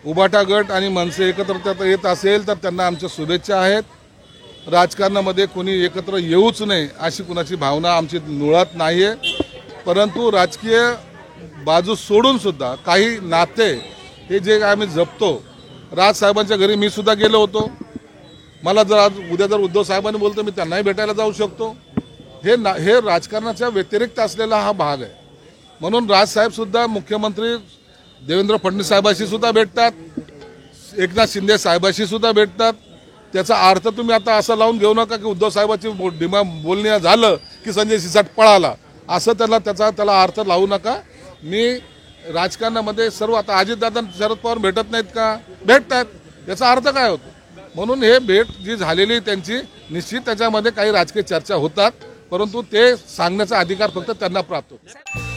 उभाटा गट आणि मनसे एकत्र येत असेल तर त्यांना आमच्या शुभेच्छा आहेत. राजकारणामध्ये कोणी एकत्र येऊच नये अशी कुणाची भावना आमची मुळात नाही आहे. परंतु राजकीय बाजू सोडून सुद्धा काही नाते हे जे आम्ही जपतो. राजसाहेबांच्या घरी मी सुद्धा गेलो होतो. मला जर आज उद्या जर उद्धव साहेबांनी बोलतो मी त्यांनाही भेटायला जाऊ शकतो. हे राजकारणाच्या व्यतिरिक्त असलेला हा भाग आहे. म्हणून राजसाहेब सुद्धा मुख्यमंत्री देवेंद्र फडणवीस साहेबांशी सुद्धा भेटतात, एकनाथ शिंदे साहेबांशी सुद्धा भेटतात. त्याचा अर्थ तुम्ही आता असं लावून घेऊ नका की उद्धव साहेबांची बोलणं झालं की संजय शिरसाट पळाला, असं त्याला अर्थ लावू नका. मी राजकारणामध्ये सर्व आता अजितदादा शरद पवार भेटत नाहीत का? भेटतात. याचा अर्थ काय होतो? म्हणून हे भेट जी झालेली त्यांची निश्चित त्याच्यामध्ये काही राजकीय चर्चा होतात, परंतु ते सांगण्याचा अधिकार फक्त त्यांना प्राप्त होतो.